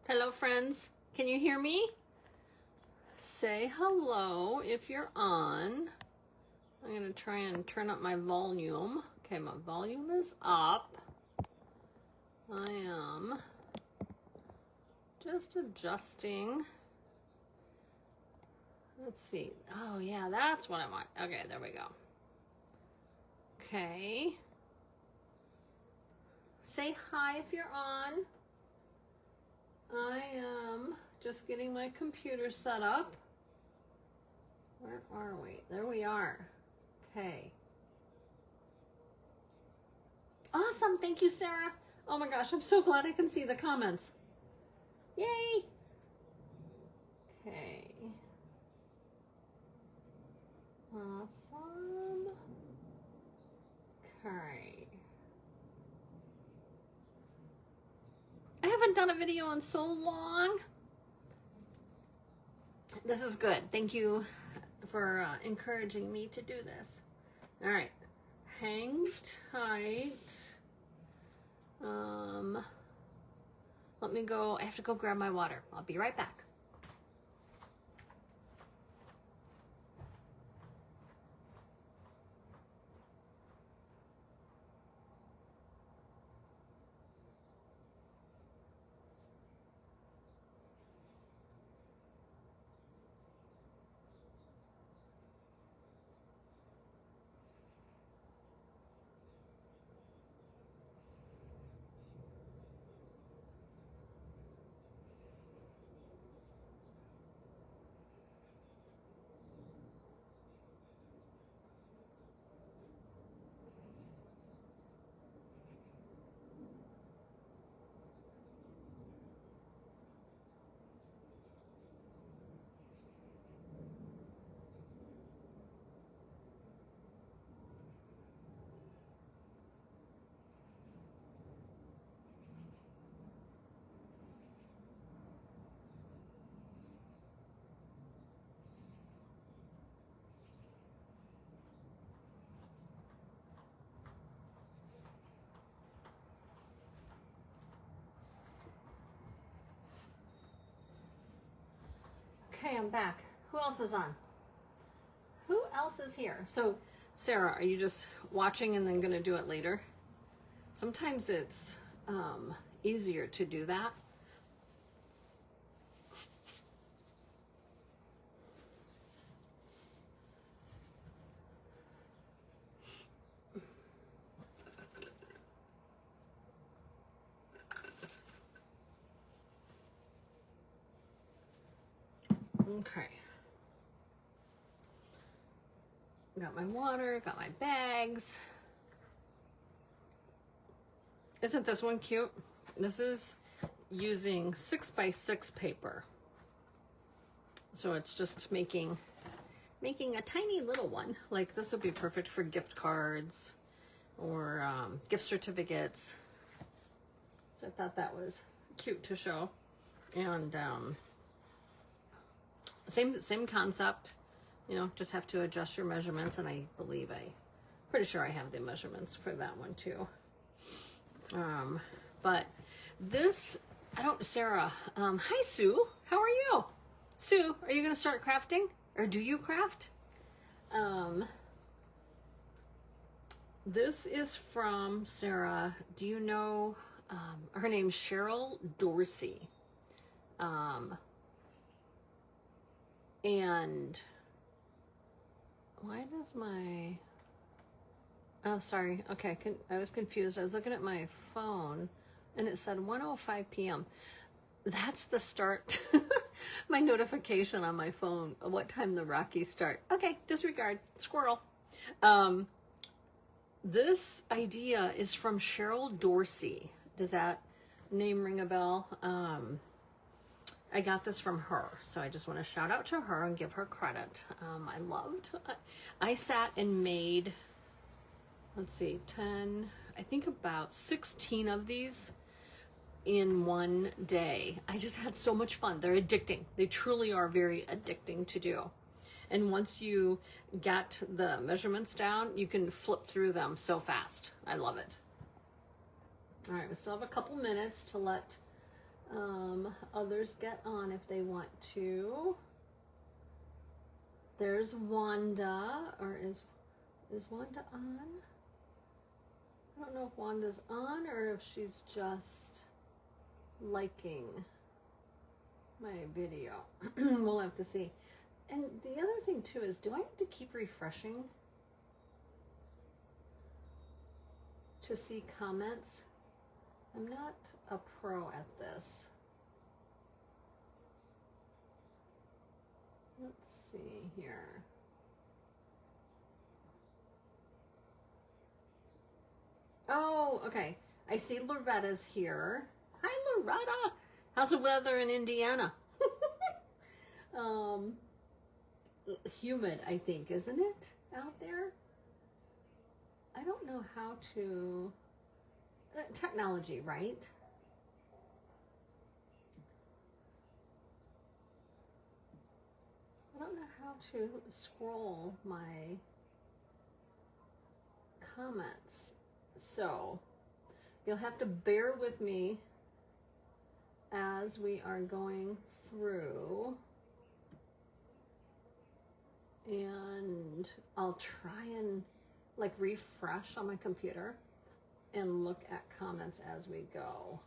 Hello, friends. Can you hear me? Say hello if you're on. I'm going to try and turn up my volume. Okay, my volume is up. I am just adjusting. Let's see. Oh, yeah, that's what I want. Okay, there we go. Okay. Say hi if you're on. I am just getting my computer set up. Where are we? There we are. Okay. Awesome. Thank you, Sarah. Oh my gosh, I'm so glad I can see the comments. Yay. Okay. Awesome. Okay. I haven't done a video in so long. This is good. Thank you for encouraging me to do this. All right. Hang tight. Let me go. I have to go grab my water. I'll be right back. Okay, I'm back. Who else is on? Who else is here? So, Sarah, are you just watching and then going to do it later? Sometimes it's easier to do that. Okay. Got my water, got my bags. Isn't this one cute? This is using 6x6 paper. So it's just making a tiny little one. Like this would be perfect for gift cards or gift certificates. So I thought that was cute to show. And same concept, you know, just have to adjust your measurements, and pretty sure I have the measurements for that one too. But this, Sarah, hi Sue, how are you? Sue, are you gonna start crafting, or do you craft? This is from Sarah. Do you know, her name's Cheryl Dorsey. And why does oh, sorry. Okay, I was confused. I was looking at my phone and it said 1:05 p.m. That's the start. My notification on my phone, what time the Rockies start. Okay, disregard. Squirrel. This idea is from Cheryl Dorsey. Does that name ring a bell? I got this from her, so I just want to shout out to her and give her credit. I sat and made, let's see, 10, I think about 16 of these in one day. I just had so much fun. They're addicting. They truly are very addicting to do. And once you get the measurements down, you can flip through them so fast. I love it. All right, we still have a couple minutes to let Others get on if they want to. There's Wanda, or is Wanda on? I don't know if Wanda's on or if she's just liking my video. We'll have to see. And the other thing too is, do I have to keep refreshing to see comments? I'm not a pro at this. Let's see here. Oh, okay. I see Loretta's here. Hi, Loretta. How's the weather in Indiana? Humid, I think, isn't it, out there? I don't know how to... technology, right? I don't know how to scroll my comments. So, you'll have to bear with me as we are going through. And I'll try and like refresh on my computer and look at comments as we go.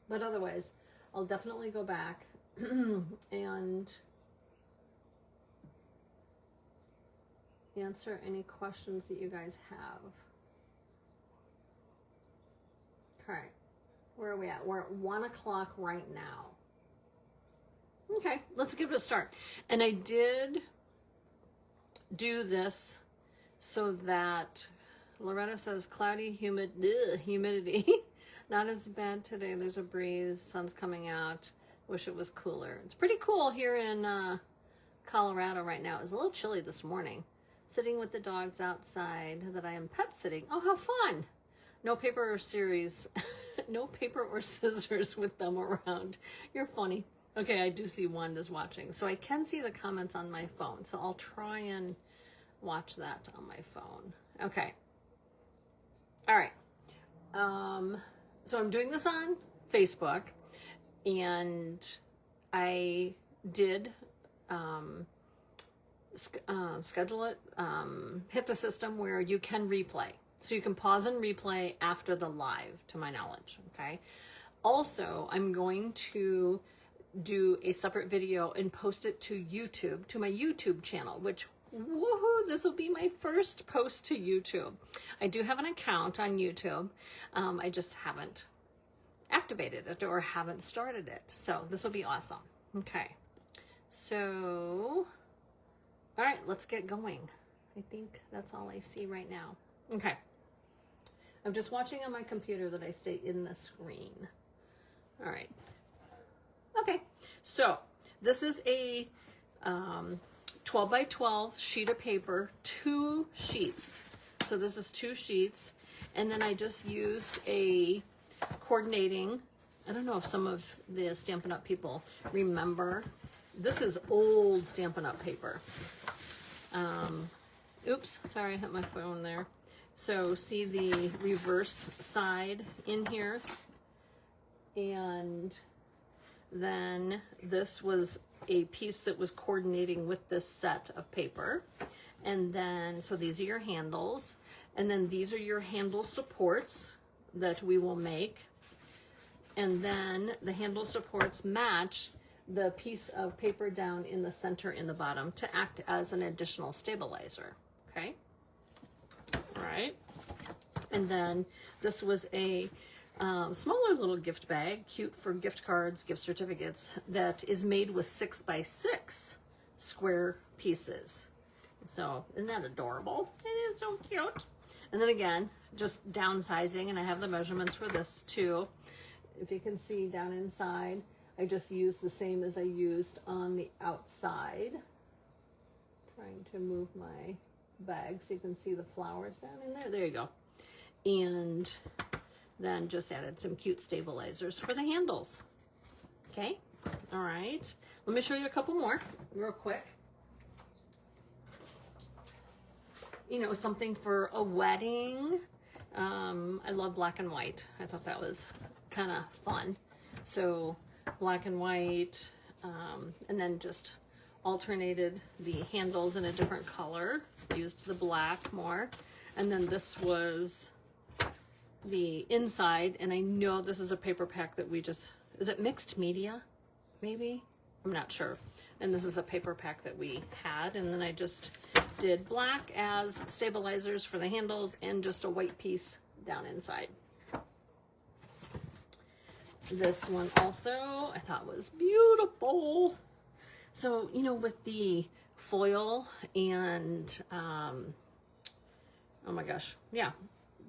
But otherwise, I'll definitely go back and answer any questions that you guys have. Okay, where are we at? We're at 1 o'clock right now. Okay, let's give it a start. And I did do this so that Loretta says cloudy, humid, humidity. Not as bad today. There's a breeze, sun's coming out. Wish it was cooler. It's pretty cool here in Colorado right now. It was a little chilly this morning. Sitting with the dogs outside that I am pet sitting. Oh, how fun. No paper or series. No paper or scissors with them around. You're funny. Okay, I do see Wanda's watching. So I can see the comments on my phone. So I'll try and watch that on my phone. Okay. All right. So I'm doing this on Facebook. And I did schedule it, hit the system where you can replay. So you can pause and replay after the live, to my knowledge, okay? Also, I'm going to do a separate video and post it to YouTube, to my YouTube channel, which, woohoo, this will be my first post to YouTube. I do have an account on YouTube. I just haven't activated it or haven't started it. So this will be awesome. Okay. So, all right, let's get going. I think that's all I see right now. Okay. I'm just watching on my computer that I stay in the screen. All right. Okay. So this is a 12 by 12 sheet of paper, 2 sheets. So this is 2 sheets. And then I just used a coordinating. I don't know if some of the Stampin' Up! People remember. This is old Stampin' Up! Paper. Oops, sorry, I hit my phone there. So see the reverse side in here. And then this was a piece that was coordinating with this set of paper. And then, so these are your handles. And then these are your handle supports that we will make. And then the handle supports match the piece of paper down in the center in the bottom to act as an additional stabilizer. Okay. All right. And then this was a smaller little gift bag, cute for gift cards, gift certificates, that is made with 6 by 6 square pieces. So isn't that adorable? It is so cute. And then again, just downsizing, and I have the measurements for this too. If you can see down inside, I just used the same as I used on the outside. Trying to move my bag so you can see the flowers down in there. There you go. And then just added some cute stabilizers for the handles. Okay. All right. Let me show you a couple more real quick. You know, something for a wedding. I love black and white. I thought that was kind of fun. So black and white, and then just alternated the handles in a different color. Used the black more. And then this was the inside, and I know this is a paper pack that we just, is it mixed media? Maybe? I'm not sure. And this is a paper pack that we had, and then I just did black as stabilizers for the handles and just a white piece down inside. This one also I thought was beautiful. So, you know, with the foil and, oh my gosh, yeah,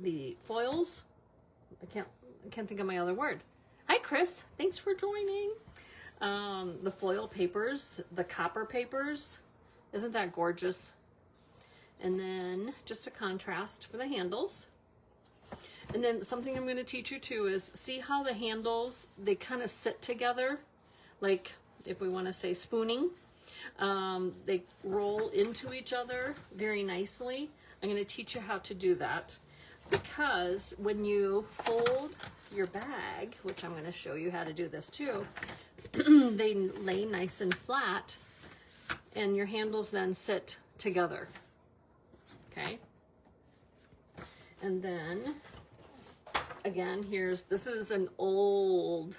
the foils, I can't think of my other word. Hi, Chris, thanks for joining. The foil papers, the copper papers, isn't that gorgeous? And then just a contrast for the handles. And then something I'm going to teach you too is see how the handles, they kind of sit together, like if we want to say spooning, they roll into each other very nicely. I'm going to teach you how to do that, because when you fold your bag, which I'm going to show you how to do this too, they lay nice and flat, and your handles then sit together. Okay. And then again, this is an old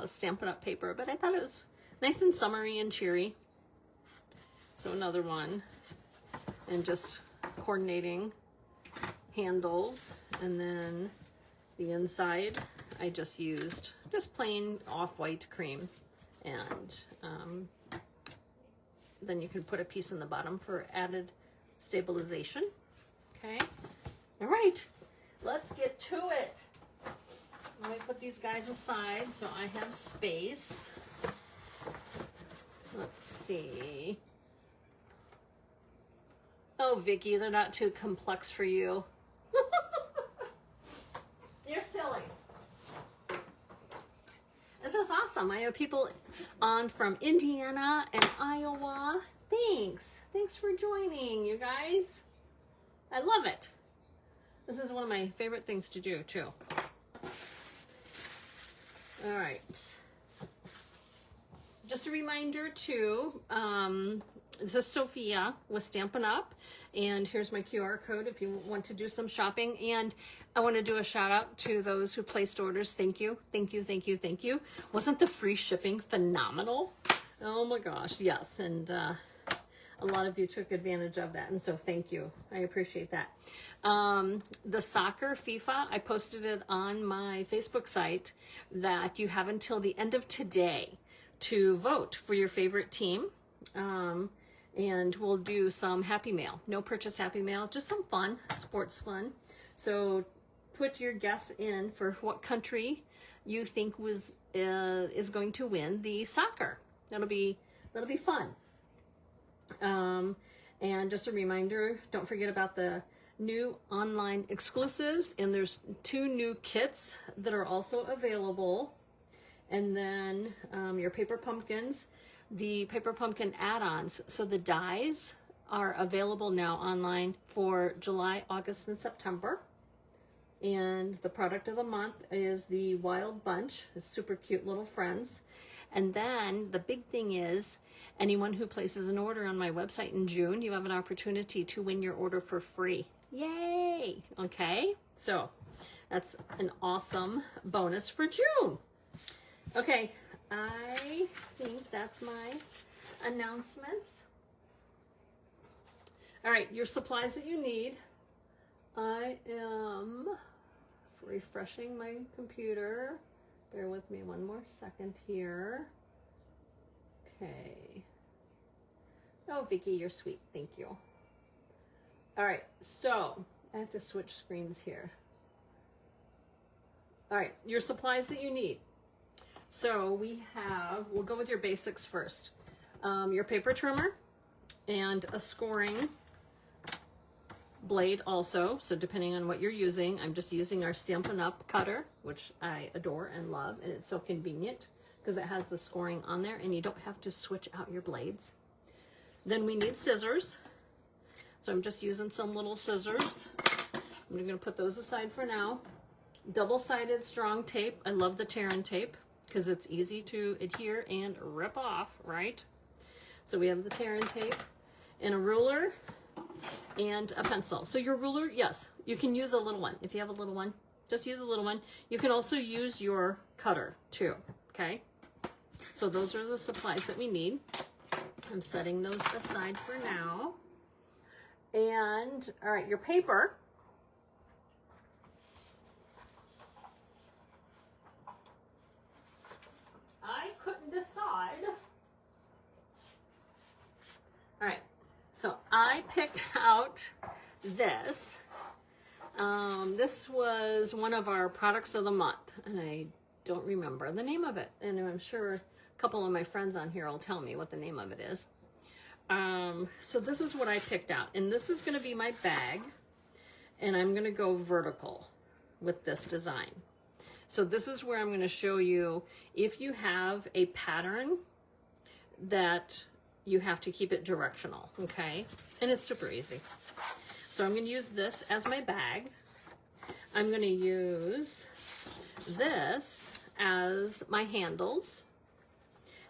Stampin' Up! Paper, but I thought it was nice and summery and cheery. So another one, and just coordinating handles. And then the inside, I just used just plain off-white cream, and then you can put a piece in the bottom for added stabilization. Okay, all right, let's get to it. Let me put these guys aside so I have space. Let's see. Oh, Vicky, they're not too complex for you. You're silly. This is awesome. I have people on from Indiana and Iowa. Thanks. Thanks for joining, you guys. I love it. This is one of my favorite things to do, too. All right. Just a reminder, too, this is Sophia with Stampin' Up! And here's my QR code if you want to do some shopping. And I want to do a shout out to those who placed orders. Thank you, thank you, thank you, thank you. Wasn't the free shipping phenomenal? Oh my gosh, yes. And a lot of you took advantage of that. And so thank you. I appreciate that. The soccer FIFA, I posted it on my Facebook site that you have until the end of today to vote for your favorite team. And we'll do some Happy Mail. No purchase Happy Mail, just some fun, sports fun. So put your guess in for what country you think is going to win the soccer. That'll be fun. And just a reminder, don't forget about the new online exclusives. And there's 2 new kits that are also available. And then your paper pumpkins. The Paper Pumpkin add-ons. So the dies are available now online for July, August, and September. And the product of the month is the Wild Bunch, super cute little friends. And then the big thing is, anyone who places an order on my website in June, you have an opportunity to win your order for free. Yay! Okay, so that's an awesome bonus for June. Okay. I think that's my announcements. All right, your supplies that you need. I am refreshing my computer. Bear with me one more second here. Okay. Oh, Vicky, you're sweet. Thank you. All right, so I have to switch screens here. All right, your supplies that you need. So we'll go with your basics first. Your paper trimmer and a scoring blade also. So depending on what you're using, I'm just using our Stampin' Up! Cutter, which I adore and love. And it's so convenient because it has the scoring on there and you don't have to switch out your blades. Then we need scissors. So I'm just using some little scissors. I'm going to put those aside for now. Double-sided strong tape. I love the Terran tape. because it's easy to adhere and rip off, right? So we have the tear and tape and a ruler and a pencil. So your ruler, yes, you can use a little one. If you have a little one, just use a little one. You can also use your cutter too, okay? So those are the supplies that we need. I'm setting those aside for now. And, all right, your paper. I couldn't decide. All right, so I picked out this. This was one of our products of the month, and I don't remember the name of it. And I'm sure a couple of my friends on here will tell me what the name of it is. So this is what I picked out, and this is going to be my bag, and I'm going to go vertical with this design. So this is where I'm going to show you if you have a pattern that you have to keep it directional, okay? And it's super easy. So I'm going to use this as my bag. I'm going to use this as my handles.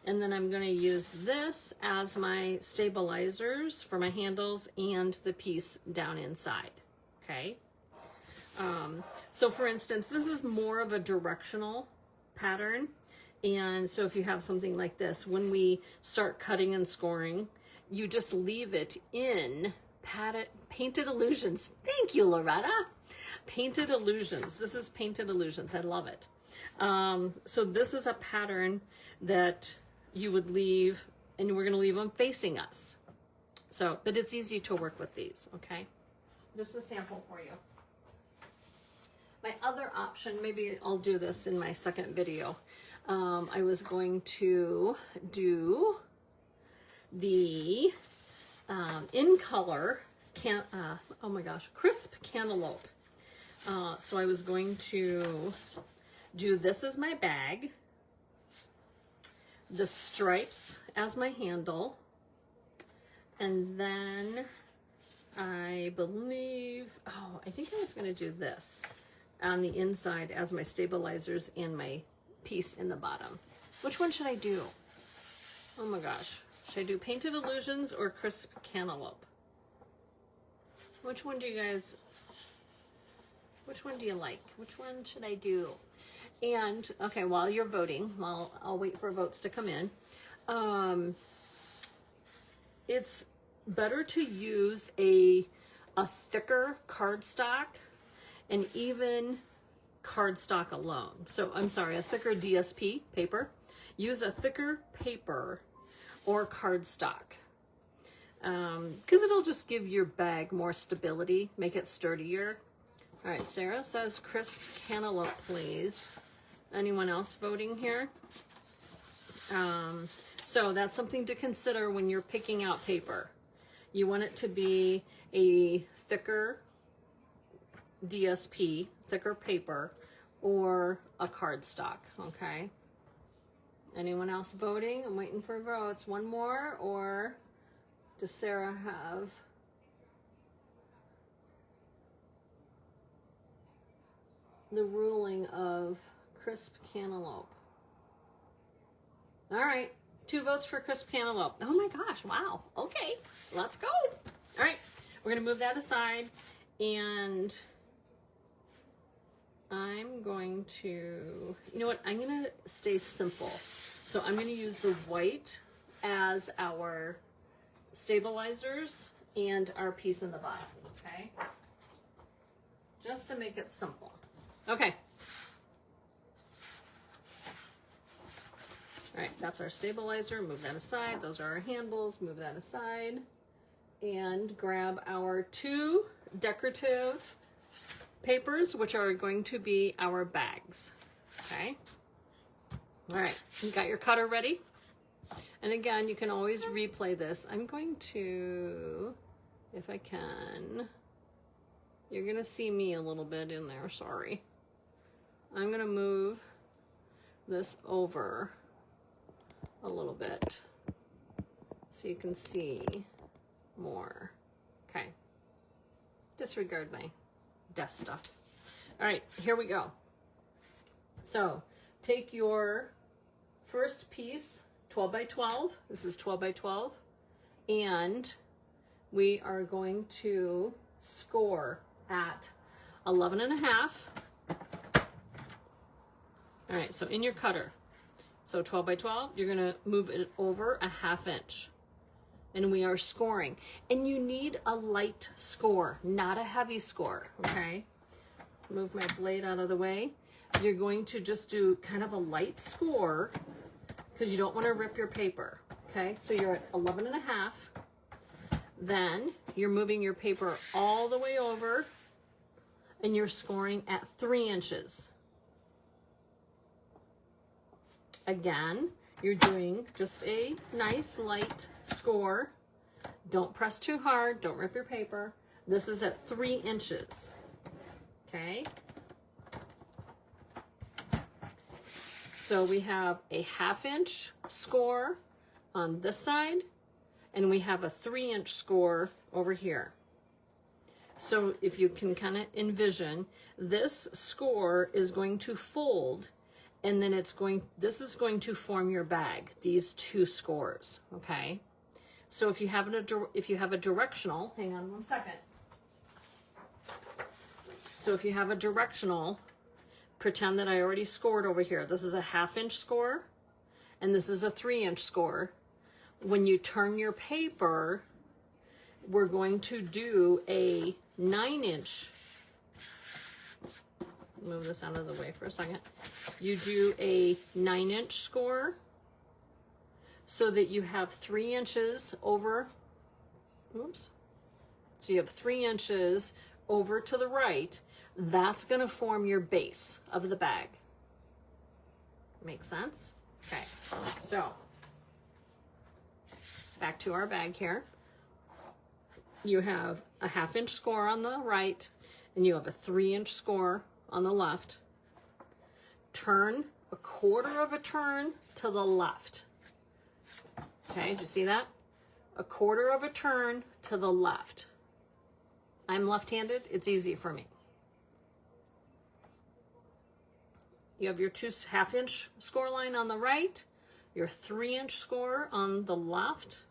And then I'm going to use this as my stabilizers for my handles and the piece down inside, okay? So for instance, this is more of a directional pattern. And so if you have something like this, when we start cutting and scoring, you just leave it in Painted Illusions. Thank you, Loretta. Painted Illusions. This is Painted Illusions. I love it. So this is a pattern that you would leave, and we're going to leave them facing us. So, but it's easy to work with these, okay? Just a sample for you. My other option, maybe I'll do this in my second video. I was going to do the in color, oh my gosh, crisp cantaloupe. So I was going to do this as my bag, the stripes as my handle, and then I believe, I think I was going to do this on the inside as my stabilizers and my piece in the bottom. Which one should I do? Oh my gosh. Should I do Painted Illusions or Crisp Cantaloupe? Which one do you like? Which one should I do? And, okay, while you're voting, I'll wait for votes to come in. It's better to use a thicker cardstock and even cardstock alone. So, I'm sorry, a thicker DSP paper. Use a thicker paper or cardstock. Because it'll just give your bag more stability, make it sturdier. All right, Sarah says crisp cantaloupe, please. Anyone else voting here? So that's something to consider when you're picking out paper. You want it to be a thicker DSP, thicker paper, or a cardstock, okay? Anyone else voting? I'm waiting for votes. One more, or does Sarah have? The ruling of crisp cantaloupe. All right, 2 votes for crisp cantaloupe. Oh my gosh, wow. Okay, let's go. All right, we're gonna move that aside, and I'm going to, you know what, I'm gonna stay simple. So I'm gonna use the white as our stabilizers and our piece in the bottom, okay? Just to make it simple. Okay. All right, that's our stabilizer. Move that aside. Those are our handles. Move that aside. And grab our 2 decorative papers, which are going to be our bags. Okay. All right, you got your cutter ready? And again, you can always replay this. I'm going to, if I can, you're going to see me a little bit in there, sorry. I'm going to move this over a little bit so you can see more. Okay. Disregard my desk stuff. All right, here we go. So take your first piece, 12 by 12. This is 12 by 12. And we are going to score at 11 and a half. All right, so in your cutter, so 12 by 12, you're gonna move it over a 1/2 inch. And we are scoring. And you need a light score, not a heavy score, okay? Move my blade out of the way. You're going to just do kind of a light score because you don't want to rip your paper, okay? So you're at 11 and a half. Then you're moving your paper all the way over and you're scoring at 3 inches. Again, you're doing just a nice light score. Don't press too hard, don't rip your paper. This is at 3 inches, okay? So we have a 1/2 inch score on this side, and we have a 3 inch score over here. So if you can kind of envision, this score is going to fold, and then this is going to form your bag, these 2 scores, okay? So if you have a directional, hang on one second. So if you have a directional, pretend that I already scored over here. This is a 1/2 inch score, and this is a 3 inch score. When you turn your paper, we're going to do a 9 inch. Move this out of the way for a second. You do a 9 inch score so that you have 3 inches over, oops. So you have 3 inches over to the right. That's going to form your base of the bag. Make sense? Okay, so back to our bag here. You have a 1/2 inch score on the right, and you have a 3 inch score on the left. Turn a 1/4 of a turn to the left. Okay, did you see that? A 1/4 of a turn to the left. I'm left-handed, it's easy for me. You have your 2 1/2 inch score line on the right, your 3 inch score on the left,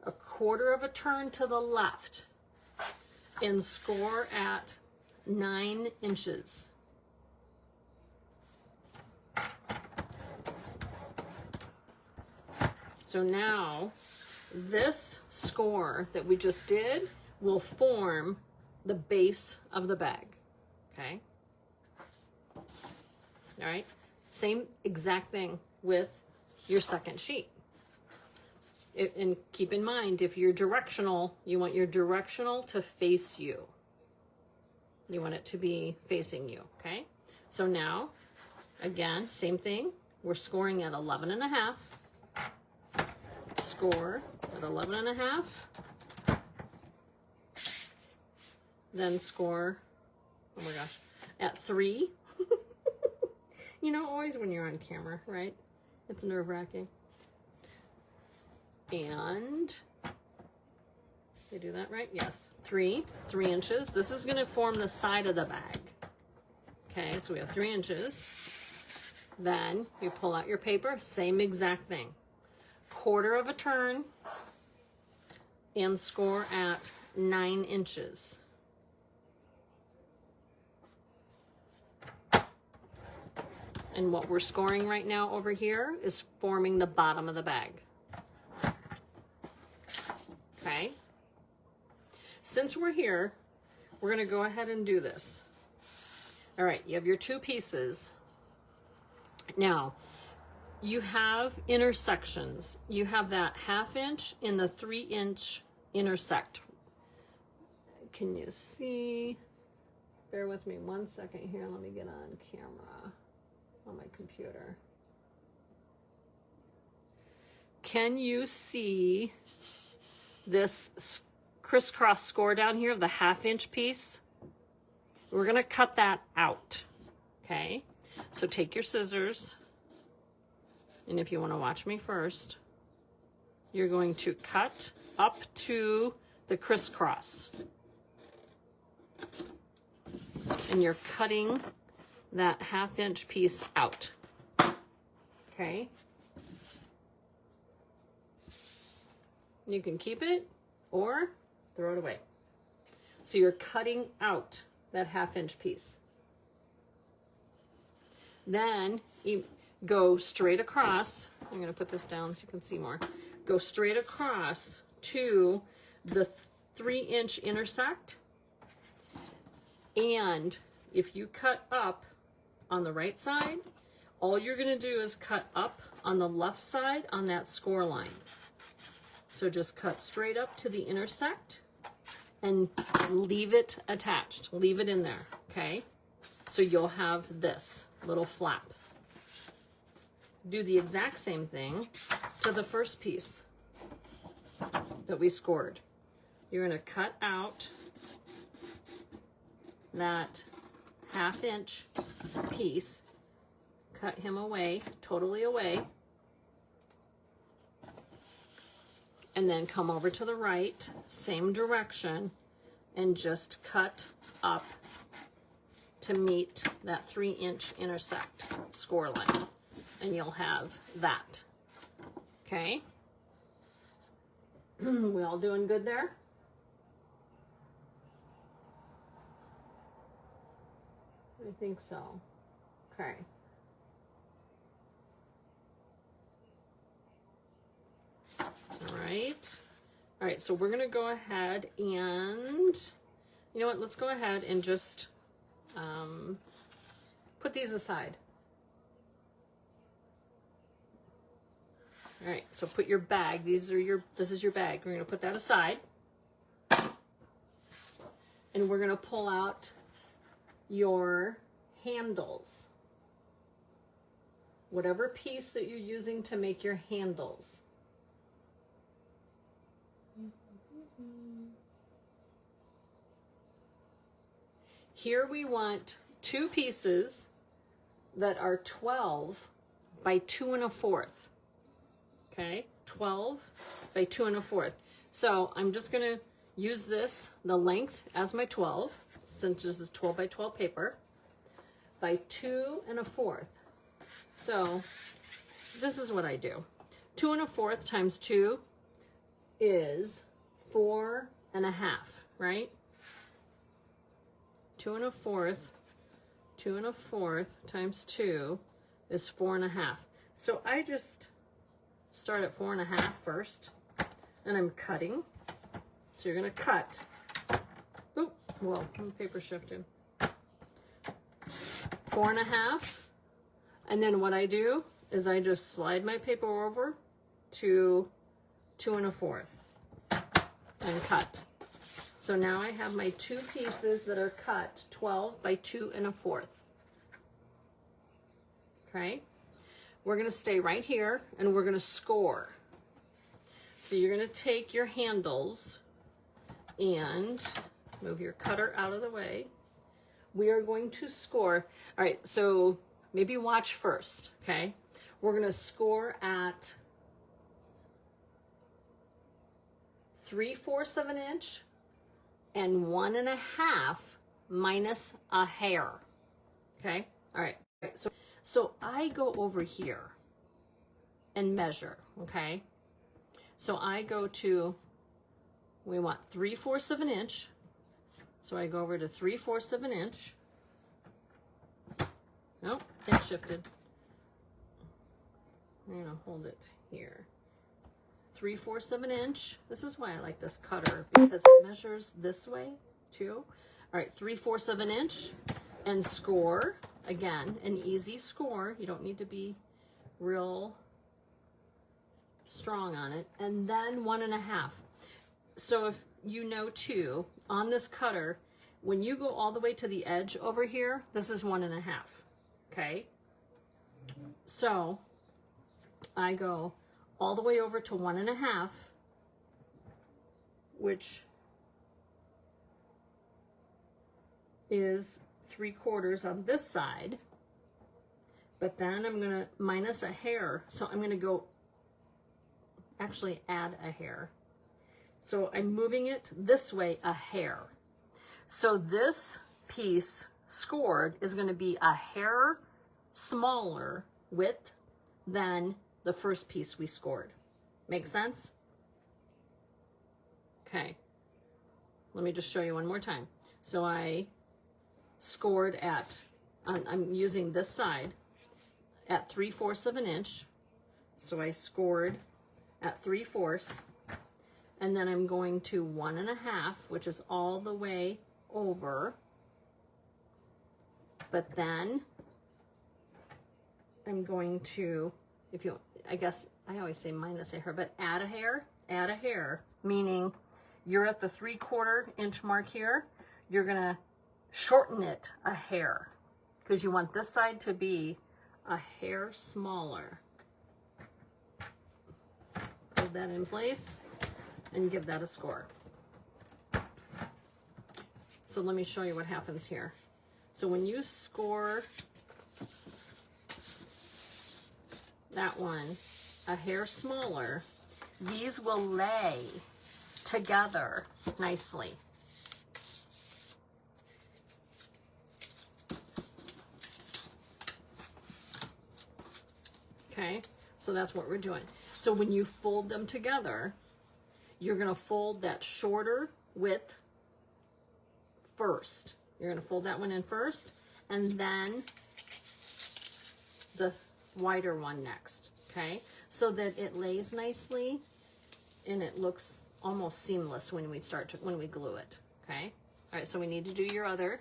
a 1/4 of a turn to the left, and score at 9 inches. So now this score that we just did will form the base of the bag, okay? All right, same exact thing with your second sheet. And keep in mind, if you're directional, you want your directional to face you. You want it to be facing you, okay? So now, again, same thing. We're scoring at 11 and a half. Score at 11 and a half. Then score, oh my gosh, at 3. You know, always when you're on camera, right? It's nerve-wracking. And, did I do that right? Yes, 3 inches. This is gonna form the side of the bag. Okay, so we have 3 inches. Then you pull out your paper, same exact thing. 1/4 of a turn and score at 9 inches. And what we're scoring right now over here is forming the bottom of the bag. Okay? Since we're here, we're going to go ahead and do this. All right, you have your 2 pieces. Now, you have intersections. You have that 1/2 inch and the 3 inch intersect. Can you see? Bear with me one second here. Let me get on camera on my computer. Can you see this crisscross score down here of the 1/2 inch piece? We're going to cut that out. Okay? So take your scissors, and if you want to watch me first, you're going to cut up to the crisscross. And you're cutting that 1/2 inch piece out. Okay. You can keep it or throw it away. So you're cutting out that 1/2 inch piece. Then you go straight across. I'm going to put this down so you can see more. Go straight across to the 3 inch intersect. And if you cut up on the right side, all you're going to do is cut up on the left side on that score line. So just cut straight up to the intersect and leave it attached. Leave it in there, okay? So you'll have this little flap. Do the exact same thing to the first piece that we scored. You're going to cut out that 1/2 inch piece, cut him away, totally away, and then come over to the right, same direction, and just cut up to meet that 3 inch intersect score line. And you'll have that. Okay? We all doing good there? I think so. Okay. All right. All right, so we're going to go ahead and, you know what, let's go ahead and just put these aside. All right, so put your bag, this is your bag. We're going to put that aside. And we're going to pull out your handles. Whatever piece that you're using to make your handles. Here we want 2 pieces that are 12 by 2 1/4. Okay, 12 by 2 1/4. So I'm just going to use this, the length as my 12, since this is 12 by 12 paper, by 2 1/4. So this is what I do. 2 1/4 times 2 is 4 1/2, right? 2 1/4 times 2 is 4 1/2. So I just start at 4 1/2 first, and I'm cutting. So you're going to cut. Oop, well, paper shifted. 4 1/2. And then what I do is I just slide my paper over to 2 1/4 and cut. So now I have my 2 pieces that are cut 12 by 2 1/4. Okay? We're going to stay right here and we're going to score. So you're going to take your handles and move your cutter out of the way. We are going to score. All right, so maybe watch first, okay? We're going to score at 3/4 of an inch and 1 1/2 minus a hair. Okay? All right. So I go over here and measure, okay? So I go to, we want 3/4 of an inch. So I go over to 3/4 of an inch. Nope, it shifted. I'm gonna hold it here. 3/4 of an inch. This is why I like this cutter, because it measures this way too. All right, 3/4 of an inch and score. Again, an easy score. You don't need to be real strong on it. And then 1 1/2. So if you know too, on this cutter, when you go all the way to the edge over here, this is 1 1/2. Okay? So I go all the way over to 1 1/2, which is 3/4 on this side, but then I'm gonna minus a hair, so I'm gonna go actually add a hair. So I'm moving it this way a hair. So this piece scored is gonna be a hair smaller width than the first piece we scored. Make sense? Okay. Let me just show you one more time. So I scored at, I'm using this side at 3/4 of an inch. So I scored at 3/4, and then I'm going to 1.5, which is all the way over. But then I'm going to, if you, I guess I always say minus a hair, but add a hair, meaning you're at the 3/4 inch mark here. You're gonna shorten it a hair because you want this side to be a hair smaller. Hold that in place and give that a score. So let me show you what happens here. So when you score that one a hair smaller, these will lay together nicely. Okay, so that's what we're doing. So when you fold them together, you're going to fold that shorter width first. You're going to fold that one in first, and then the wider one next, okay? So that it lays nicely and it looks almost seamless when we when we glue it, okay? All right, so we need to do your other.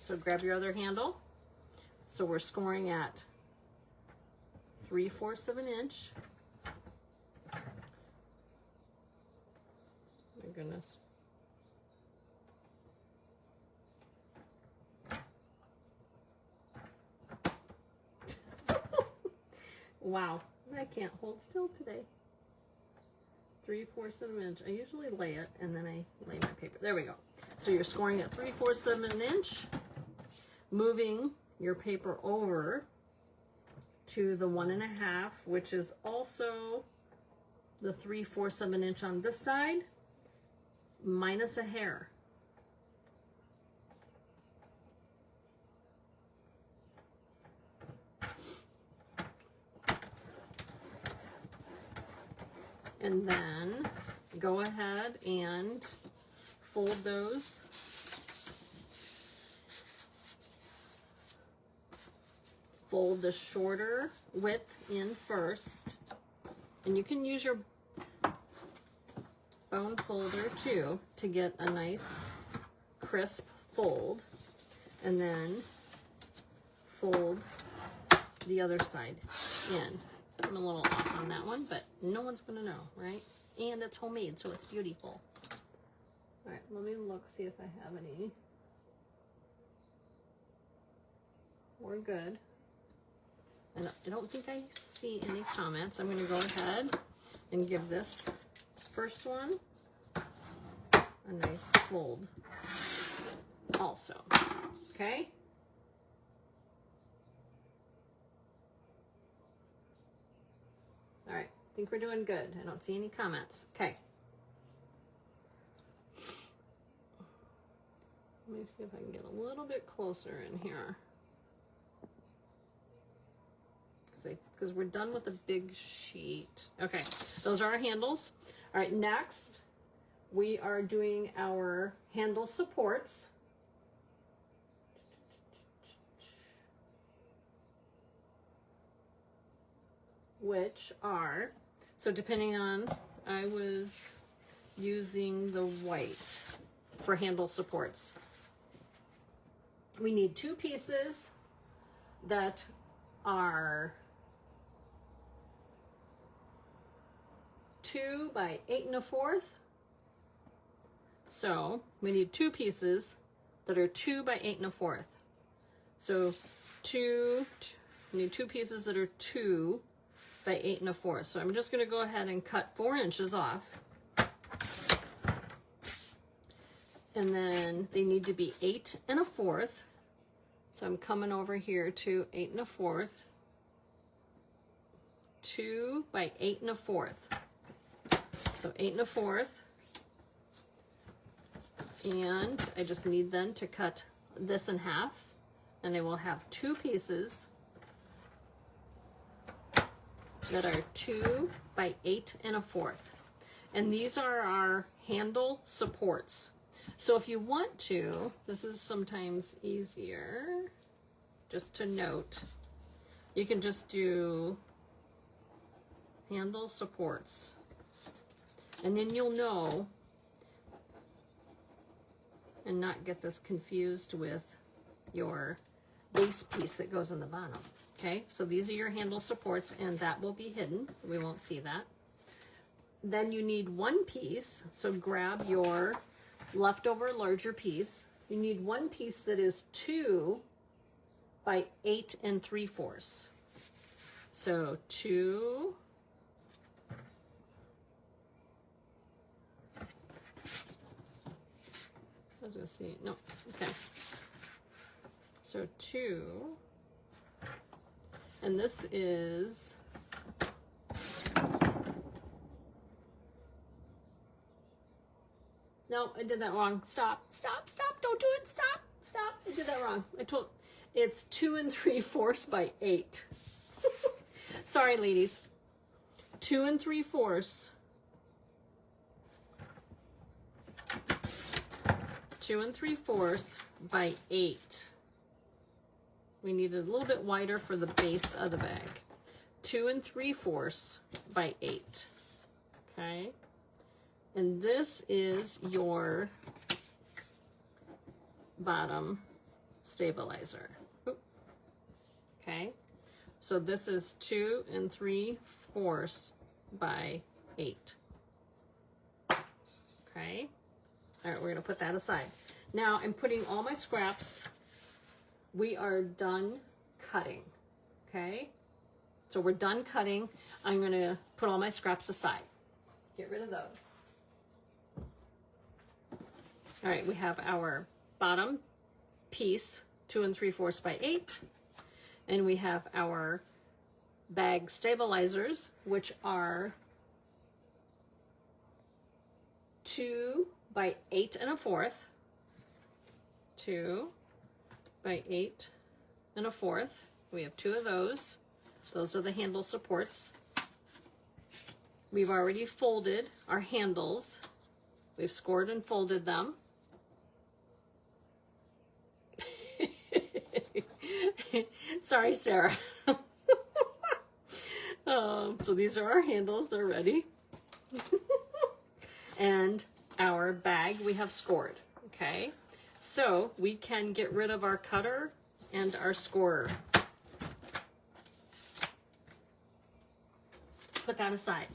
So grab your other handle. So we're scoring at 3/4 of an inch. My goodness. Wow, I can't hold still today. 3/4 of an inch. I usually lay it and then I lay my paper. There we go. So you're scoring at 3/4 of an inch, moving your paper over to the 1.5, which is also the 3/4 of an inch on this side, minus a hair. And then go ahead and fold those. Fold the shorter width in first. And you can use your bone folder too to get a nice crisp fold. And then fold the other side in. I'm a little off on that one, but no one's gonna know, right? And it's homemade, so it's beautiful. All right, let me look, see if I have any. We're good. And I don't think I see any comments. I'm gonna go ahead and give this first one a nice fold also, okay? All right, I think we're doing good. I don't see any comments. Okay. Let me see if I can get a little bit closer in here. Because we're done with the big sheet. Okay, those are our handles. All right, next we are doing our handle supports. Which are, so depending on, I was using the white for handle supports. We need 2 pieces that are 2 by 8 1/4. So we need 2 pieces that are 2 by 8 1/4. So we need 2 pieces that are 2 by 8 1/4. So I'm just going to go ahead and cut 4 inches off. And then they need to be 8 1/4. So I'm coming over here to 8 1/4. 2 by 8 1/4. So 8 1/4. And I just need then to cut this in half. And I will have 2 pieces that are 2 by 8 1/4. And these are our handle supports. So if you want to, this is sometimes easier, just to note, you can just do handle supports. And then you'll know and not get this confused with your base piece that goes in the bottom. Okay, so these are your handle supports, and that will be hidden. We won't see that. Then you need one piece, so grab your leftover larger piece. You need one piece that is 2 by 8 3/4. So 2 I was gonna see, no, okay. So 2, and this is no, I did that wrong. Stop, stop, stop, don't do it, stop, stop. I did that wrong. It's 2 3/4 by 8. Sorry, ladies. 2 3/4. 2 3/4 by 8. We need it a little bit wider for the base of the bag. 2 3/4 by 8. Okay. And this is your bottom stabilizer. Oop. Okay. So this is 2 3/4 by 8. Okay. All right, we're gonna put that aside. Now I'm putting all my scraps. We are done cutting, okay? So we're done cutting. I'm gonna put all my scraps aside. Get rid of those. All right, we have our bottom piece, 2 3/4 by 8. And we have our bag stabilizers, which are 2 by 8 1/4. 2 by 8 1/4. We have 2 of those. Those are the handle supports. We've already folded our handles. We've scored and folded them. Sorry, Sarah. So these are our handles. They're ready. And our bag we have scored. Okay. So we can get rid of our cutter and our scorer. Put that aside.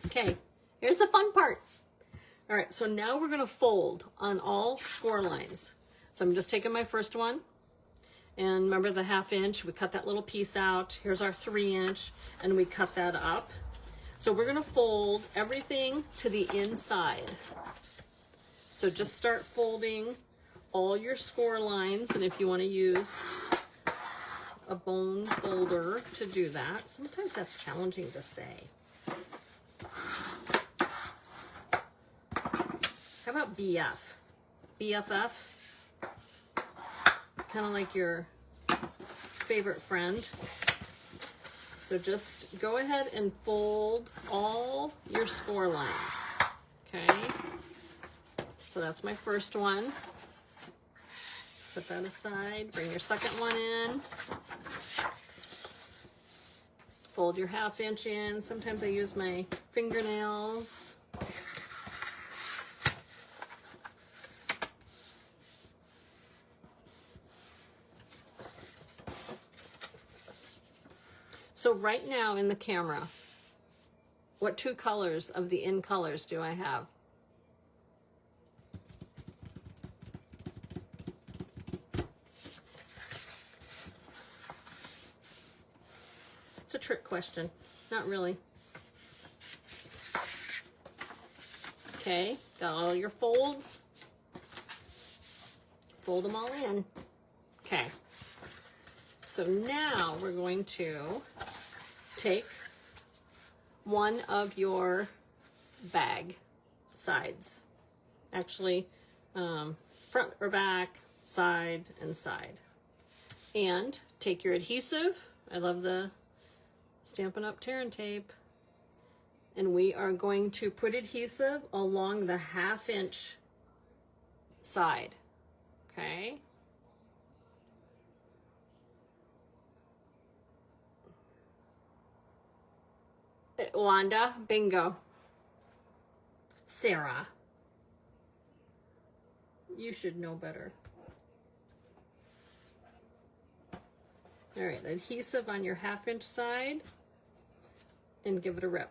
Okay, here's the fun part. All right, so now we're gonna fold on all score lines. So I'm just taking my first one, and remember the 1/2 inch, we cut that little piece out. Here's our 3 inch, and we cut that up. So we're gonna fold everything to the inside. So just start folding all your score lines, and if you want to use a bone folder to do that, sometimes that's challenging to say. How about BF? BFF? Kind of like your favorite friend. So just go ahead and fold all your score lines, okay? So that's my first one. Put that aside, bring your second one in. Fold your 1/2 inch in. Sometimes I use my fingernails. So right now in the camera, what 2 colors of the in colors do I have? It's a trick question. Not really. Okay, got all your folds. Fold them all in. Okay. So now we're going to take one of your bag sides. Actually, front or back, side and side. And take your adhesive I love the Stampin' Up! Tear and Tape. And we are going to put adhesive along the 1/2 inch side, okay? Wanda, bingo. Sarah, you should know better. All right, adhesive on your 1/2 inch side and give it a rip.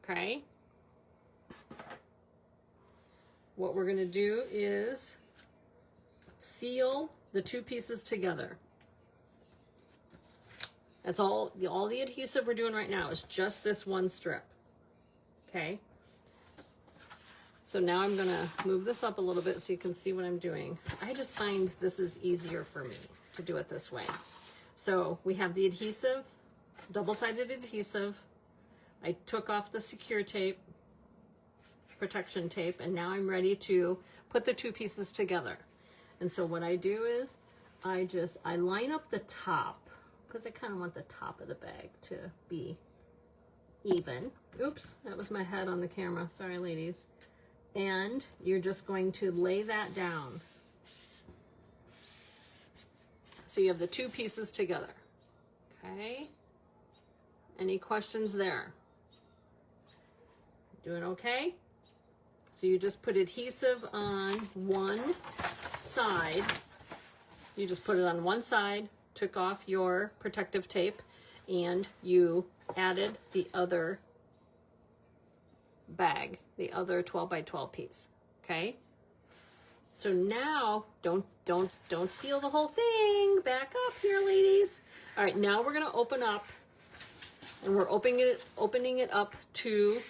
Okay. What we're going to do is seal the 2 pieces together. That's all the adhesive we're doing right now is just this one strip. Okay. So now I'm going to move this up a little bit so you can see what I'm doing. I just find this is easier for me to do it this way. So we have the adhesive, double-sided adhesive. I took off the secure tape, protection tape, and now I'm ready to put the 2 pieces together. And so what I do is I line up the top because I kind of want the top of the bag to be even. Oops, that was my head on the camera. Sorry, ladies. And you're just going to lay that down. So you have the 2 pieces together. Okay. Any questions there? Doing okay? So you just put adhesive on one side. You just put it on one side, took off your protective tape, and you added the other bag, the other 12 by 12 piece. Okay? So now don't seal the whole thing. Back up here, ladies. All right, now we're going to open up, and we're opening it up to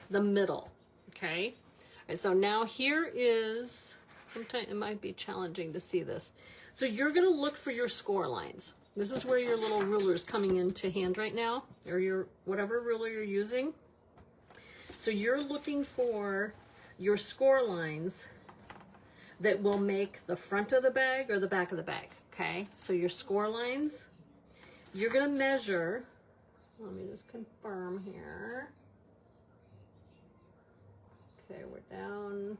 the middle. Okay? All right, so now here is, sometimes it might be challenging to see this. So you're going to look for your score lines. This is where your little ruler is coming into hand right now, or your whatever ruler you're using. So you're looking for your score lines that will make the front of the bag or the back of the bag, okay? So your score lines, you're gonna measure, let me just confirm here. Okay, we're down.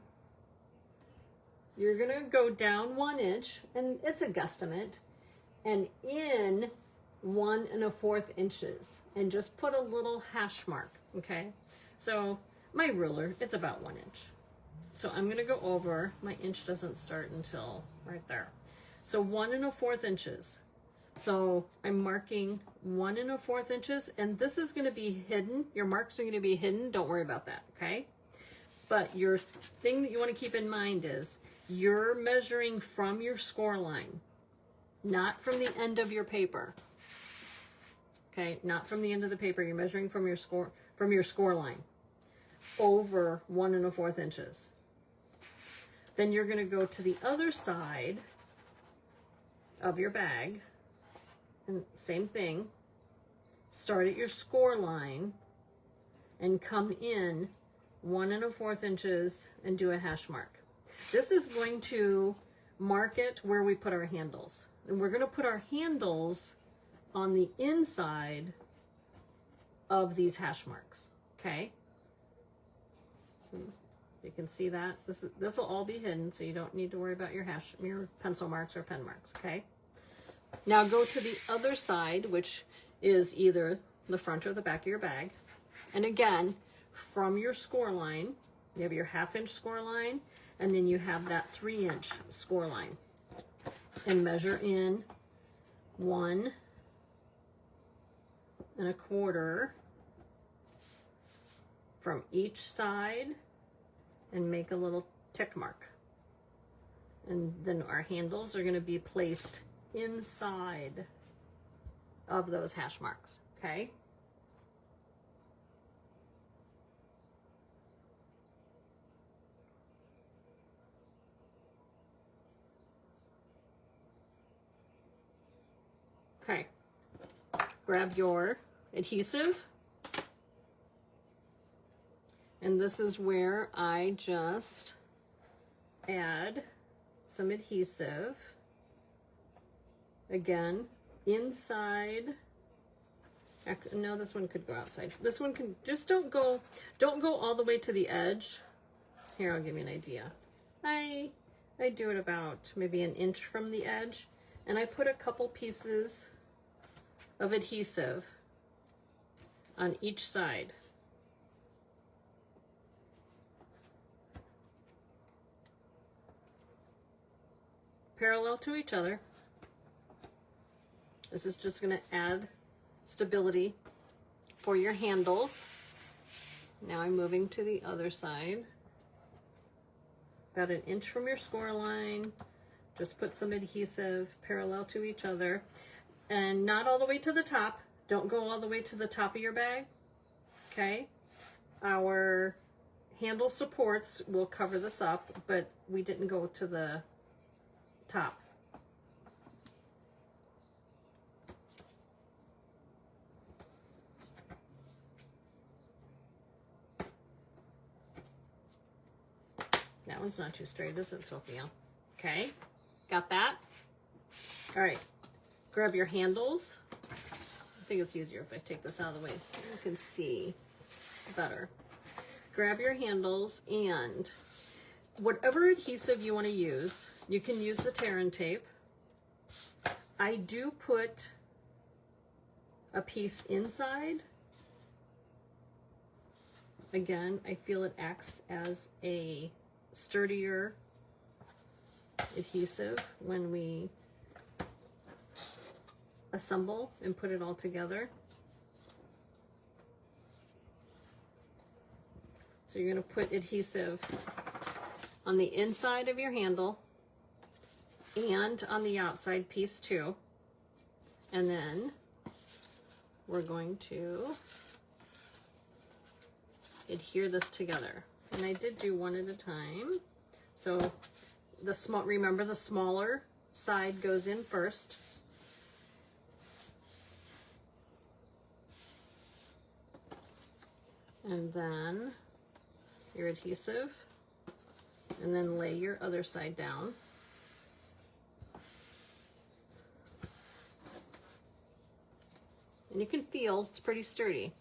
You're gonna go down 1 inch, and it's a guesstimate, and in 1 1/4 inches, and just put a little hash mark, okay? So my ruler, it's about 1 inch. So I'm gonna go over, my inch doesn't start until right there. So 1 1/4 inches. So I'm marking 1 1/4 inches, and this is gonna be hidden. Your marks are gonna be hidden, don't worry about that, okay? But your thing that you wanna keep in mind is you're measuring from your score line, not from the end of your paper. Okay, not from the end of the paper, you're measuring from your score line over 1 1/4 inches. Then you're going to go to the other side of your bag, and same thing, start at your score line and come in 1 1/4 inches and do a hash mark. This is going to mark it where we put our handles. And we're going to put our handles on the inside of these hash marks, okay? You can see that. This will all be hidden, so you don't need to worry about your pencil marks or pen marks, okay? Now go to the other side, which is either the front or the back of your bag. And again, from your score line, you have your 1/2 inch score line, and then you have that 3 inch score line. And measure in 1 1/4 from each side and make a little tick mark. And then our handles are going to be placed inside of those hash marks, okay? Okay, grab your adhesive, and this is where I just add some adhesive. Again, inside. No, this one could go outside. This one can, just don't go all the way to the edge. Here, I'll give you an idea. I do it about maybe an inch from the edge, and I put a couple pieces of adhesive on each side. Parallel to each other. This is just going to add stability for your handles. Now I'm moving to the other side. About an inch from your score line. Just put some adhesive parallel to each other. And not all the way to the top. Don't go all the way to the top of your bag. Okay? Our handle supports will cover this up, but we didn't go to the top. That one's not too straight, is it, Sophia? Okay, got that? All right, grab your handles. I think it's easier if I take this out of the way so you can see better. Grab your handles, and whatever adhesive you want to use, you can use the tear and tape. I do put a piece inside. Again, I feel it acts as a sturdier adhesive when we assemble and put it all together. So you're going to put adhesive on the inside of your handle and on the outside piece too. And then we're going to adhere this together. And I did do one at a time. So remember the smaller side goes in first. And then your adhesive, and then lay your other side down. And you can feel it's pretty sturdy.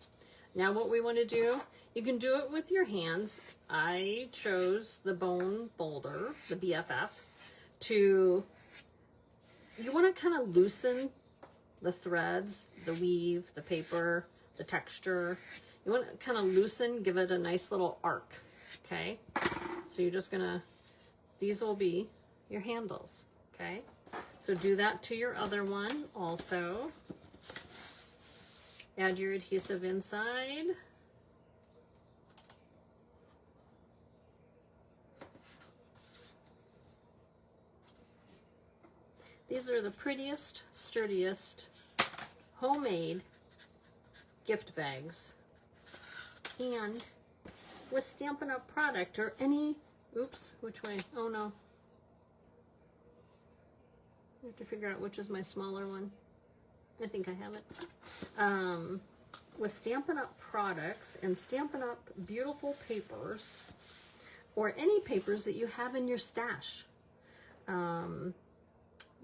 Now what we want to do, you can do it with your hands. I chose the bone folder, the BFF, you want to kind of loosen the threads, the weave, the paper, the texture. You want to kind of loosen, give it a nice little arc, okay? So you're just gonna, these will be your handles, okay? So do that to your other one also. Add your adhesive inside. These are the prettiest, sturdiest, homemade gift bags. And with Stampin' Up! Product or any, oops, which way? Oh no. I have to figure out which is my smaller one. I think I have it. With Stampin' Up! Products and Stampin' Up! Beautiful papers, or any papers that you have in your stash.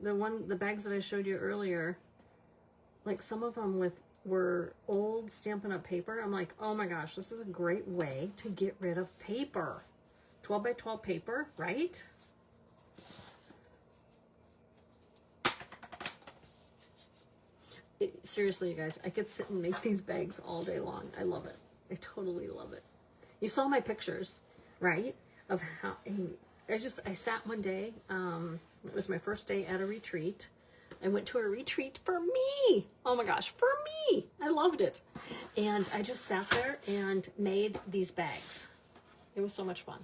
The bags that I showed you earlier, like some of them were old Stampin' Up! Paper. I'm like, oh my gosh, this is a great way to get rid of paper. 12 by 12 paper, right? Seriously, you guys, I could sit and make these bags all day long. I love it. I totally love it. You saw my pictures, right? Of how I sat one day. It was my first day at a retreat. I went to a retreat for me. Oh my gosh, for me. I loved it. And I just sat there and made these bags. It was so much fun.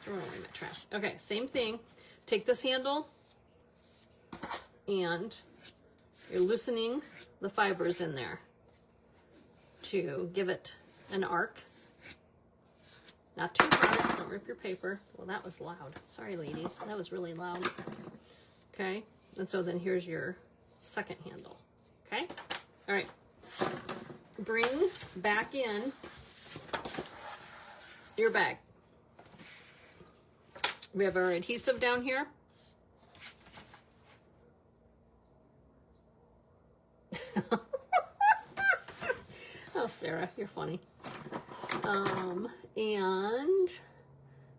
Throw away my trash. Okay, same thing. Take this handle and you're loosening the fibers in there to give it an arc. Not too hard, don't rip your paper. Well, that was loud. Sorry, ladies, that was really loud. Okay, and so then here's your second handle. Okay, all right. Bring back in your bag. We have our adhesive down here. Sarah, you're funny. And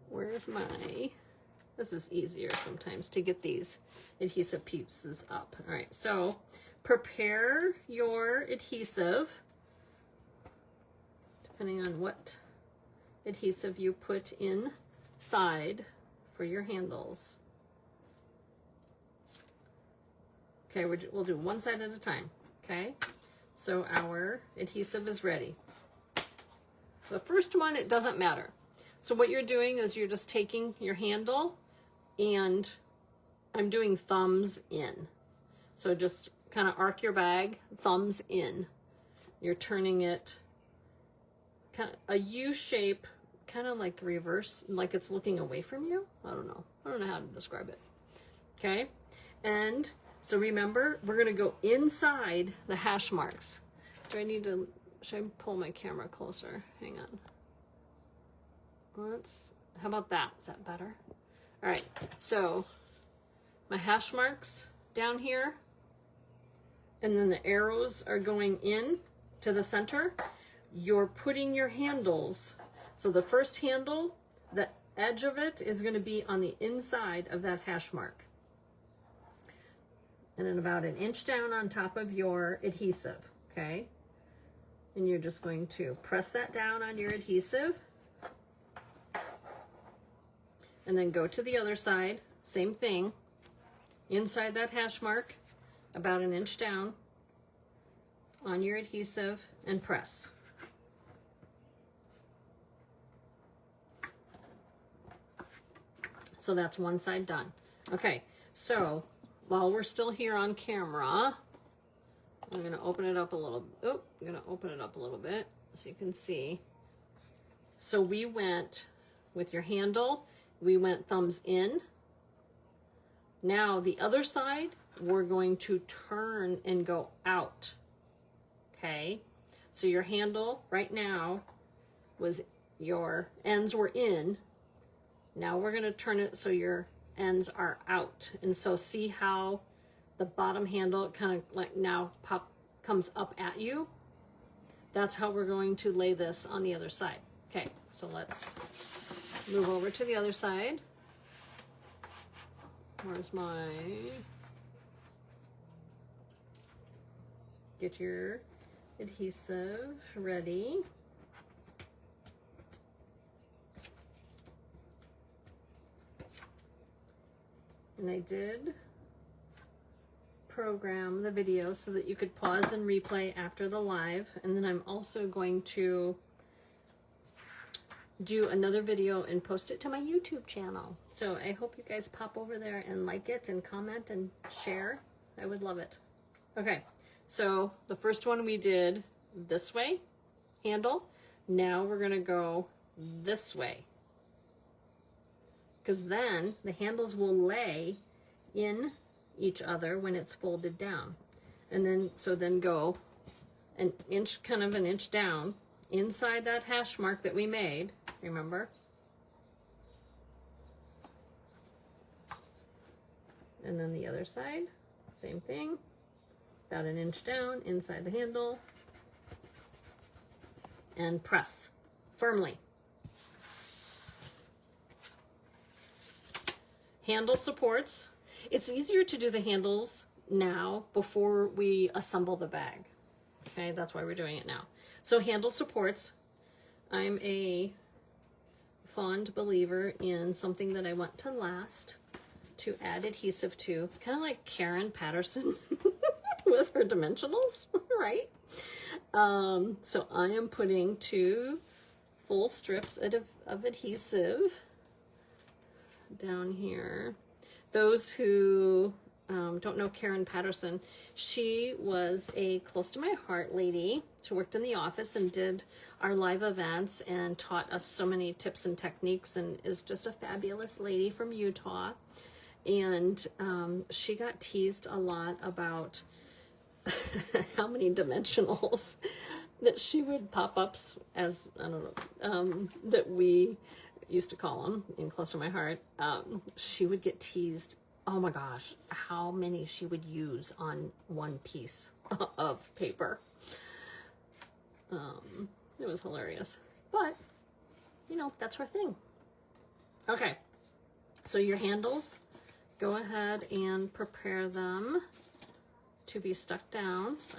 where's my, this is easier sometimes to get these adhesive pieces up. All right, so prepare your adhesive, depending on what adhesive you put inside for your handles. Okay, we'll do one side at a time, okay? So our adhesive is ready. The first one, it doesn't matter. So what you're doing is you're just taking your handle and I'm doing thumbs in. So just kind of arc your bag, thumbs in. You're turning it kind of a U shape, kind of like reverse, like it's looking away from you. I don't know how to describe it. Okay, and so remember, we're gonna go inside the hash marks. Do I need to, should I pull my camera closer? Hang on. How about that? Is that better? All right, so my hash marks down here, and then the arrows are going in to the center. You're putting your handles, so the first handle, the edge of it is going to be on the inside of that hash mark. And then about an inch down on top of your adhesive, okay? And you're just going to press that down on your adhesive. And then go to the other side, same thing. Inside that hash mark, about an inch down on your adhesive, and press. So that's one side done. Okay, so while we're still here on camera, I'm gonna open it up a little, I'm gonna open it up a little bit so you can see. So we went with your handle, we went thumbs in. Now the other side, we're going to turn and go out, okay? So your handle right now was, your ends were in. Now we're gonna turn it so your ends are out. And so see how the bottom handle kind of like now comes up at you? That's how we're going to lay this on the other side. Okay, so let's move over to the other side. Where's my, get your adhesive ready. And I did program the video so that you could pause and replay after the live. And then I'm also going to do another video and post it to my YouTube channel. So I hope you guys pop over there and like it and comment and share. I would love it. Okay, so the first one we did this way, handle. Now we're gonna go this way, because then the handles will lay in each other when it's folded down. And then, so then go an inch, kind of an inch down inside that hash mark that we made, remember? And then the other side, same thing, about an inch down inside the handle, and press firmly. Handle supports. It's easier to do the handles now before we assemble the bag. Okay, that's why we're doing it now. So handle supports. I'm a fond believer in something that I want to last, to add adhesive to, kind of like Karen Patterson with her dimensionals, right? So I am putting 2 full strips of adhesive down here. Those who don't know Karen Patterson, she was a close to my heart lady. She worked in the office and did our live events and taught us so many tips and techniques, and is just a fabulous lady from Utah. And she got teased a lot about how many dimensionals that she would pop ups, as I don't know, that we used to call them in Close to My Heart. She would get teased, oh my gosh, how many she would use on one piece of paper. It was hilarious. But, you know, that's her thing. Okay. So your handles, go ahead and prepare them to be stuck down. So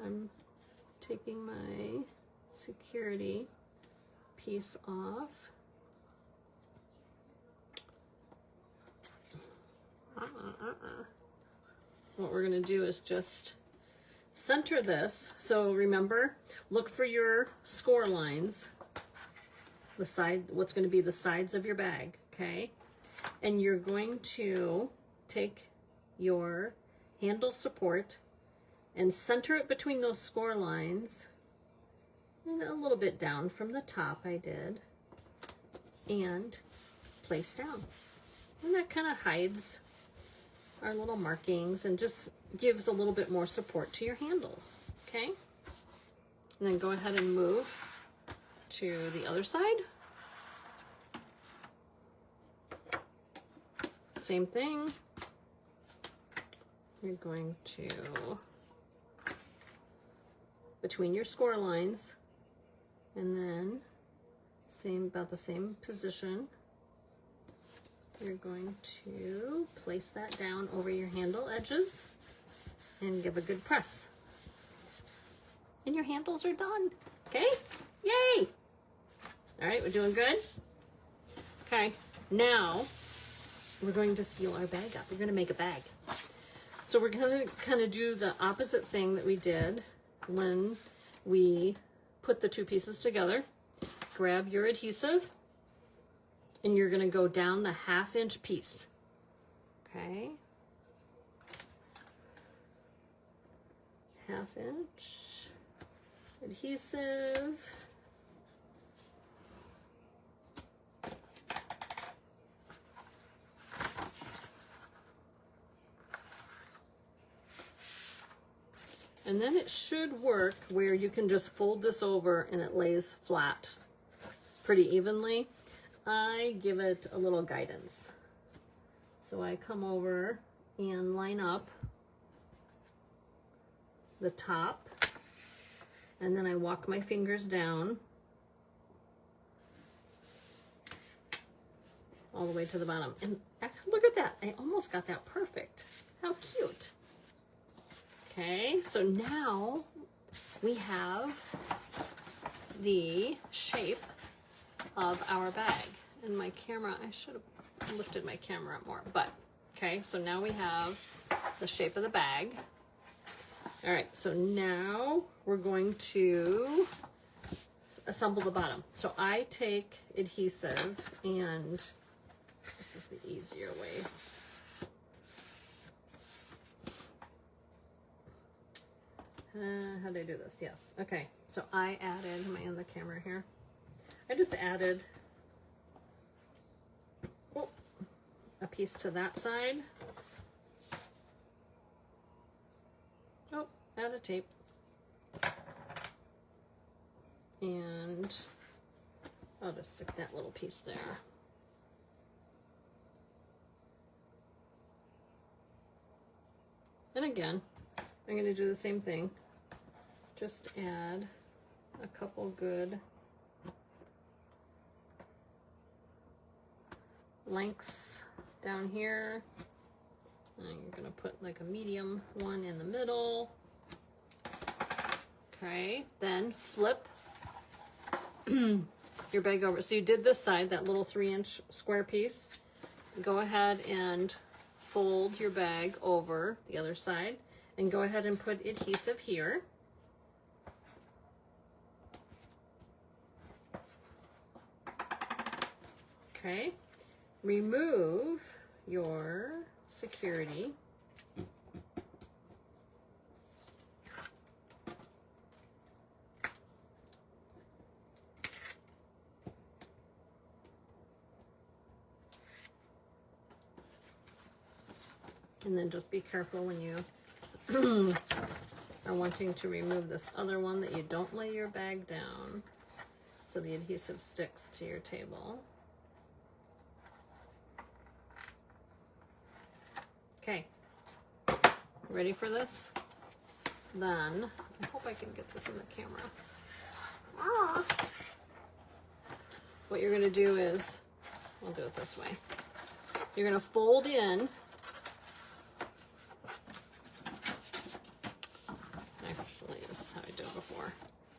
I'm taking my security piece off. What we're going to do is just center this. So remember, look for your score lines, the side, what's going to be the sides of your bag, okay? And you're going to take your handle support and center it between those score lines and a little bit down from the top I did, and place down. And that kind of hides our little markings and just gives a little bit more support to your handles, okay? And then go ahead and move to the other side. Same thing. You're going to, between your score lines, and then about the same position, you're going to place that down over your handle edges and give a good press. And your handles are done, okay? Yay! All right, we're doing good? Okay, now we're going to seal our bag up. We're gonna make a bag. So we're gonna kind of do the opposite thing that we did when we put the two pieces together. Grab your adhesive, and you're going to go down the 1/2 inch piece, okay? 1/2 inch adhesive. And then it should work where you can just fold this over and it lays flat pretty evenly. I give it a little guidance. So I come over and line up the top, and then I walk my fingers down all the way to the bottom. And look at that, I almost got that perfect. How cute. Okay, so now we have the shape of our bag. And my camera, I should have lifted my camera up more, but okay, so now we have the shape of the bag. All right, so now we're going to assemble the bottom. So I take adhesive, and this is the easier way. How do I do this? Yes, okay. So I added, am I in the camera here? I just added a piece to that side. Oh, add a tape. And I'll just stick that little piece there. And again, I'm going to do the same thing. Just add a couple good lengths down here. And you're going to put like a medium one in the middle. Okay, then flip your bag over. So you did this side, that little 3-inch square piece. Go ahead and fold your bag over the other side, and go ahead and put adhesive here. Okay, remove your security. And then just be careful when you are wanting to remove this other one that you don't lay your bag down so the adhesive sticks to your table. Okay, ready for this? Then, I hope I can get this in the camera. What you're going to do is, we'll do it this way. You're going to fold in. Actually, this is how I did it before.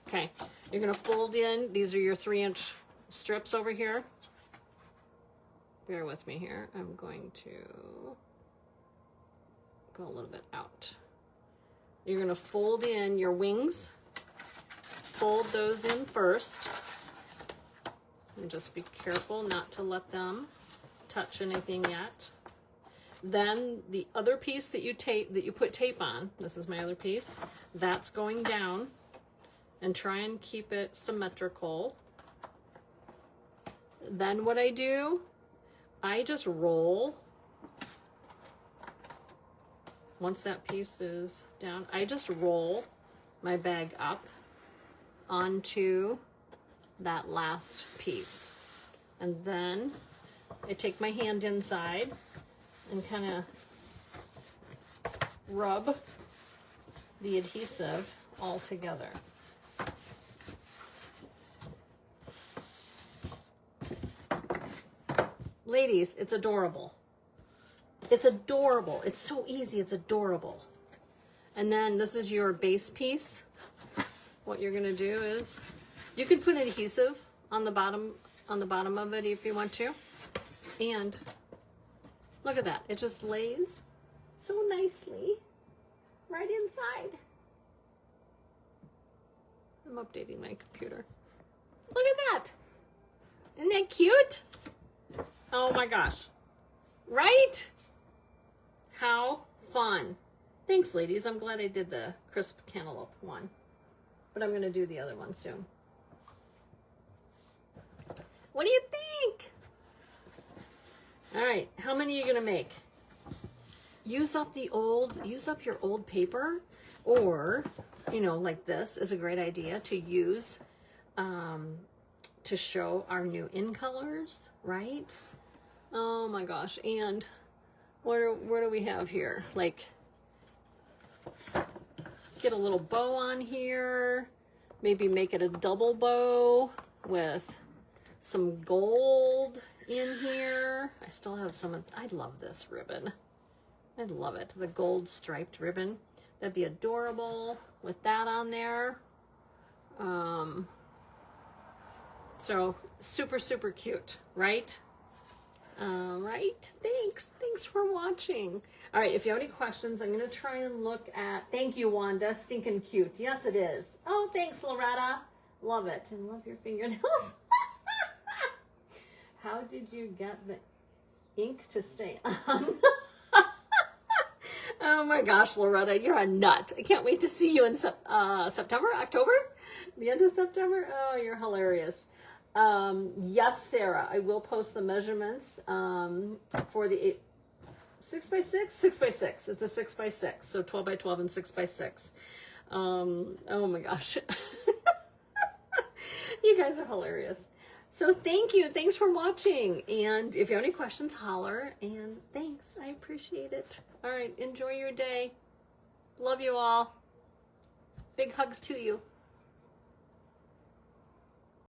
Okay, you're going to fold in. These are your 3-inch strips over here. Bear with me here. I'm going to go a little bit out. You're going to fold in your wings. Fold those in first. And just be careful not to let them touch anything yet. Then the other piece that you put tape on, this is my other piece, that's going down, and try and keep it symmetrical. Then what I do, I just roll. Once that piece is down, I just roll my bag up onto that last piece. And then I take my hand inside and kind of rub the adhesive all together. Ladies, it's adorable. It's adorable. It's so easy. It's adorable. And then this is your base piece. What you're going to do is, you can put adhesive on the bottom of it if you want to. And look at that. It just lays so nicely right inside. I'm updating my computer. Look at that. Isn't that cute? Oh my gosh. Right? How fun. Thanks, ladies. I'm glad I did the crisp cantaloupe one. But I'm going to do the other one soon. What do you think? All right, how many are you gonna make? Use up your old paper, or, you know, like this is a great idea to use to show our new in colors, right? Oh my gosh, and what do we have here? Like, get a little bow on here, maybe make it a double bow with some gold in here. I still have some. I love this ribbon. I love it. The gold striped ribbon. That'd be adorable with that on there. So super, super cute, right? Right. Thanks for watching. All right. If you have any questions, I'm going to try and look at, thank you, Wanda. Stinking cute. Yes, it is. Oh, thanks, Loretta. Love it. And love your fingernails. How did you get the ink to stay on? Oh my gosh, Loretta, you're a nut. I can't wait to see you in September, October? The end of September? Oh, you're hilarious. Yes, Sarah, I will post the measurements for the 6x6? 6x6. It's a 6x6. So 12x12 and 6x6. Oh my gosh. You guys are hilarious. So thank you. Thanks for watching. And if you have any questions, holler. And thanks. I appreciate it. All right. Enjoy your day. Love you all. Big hugs to you.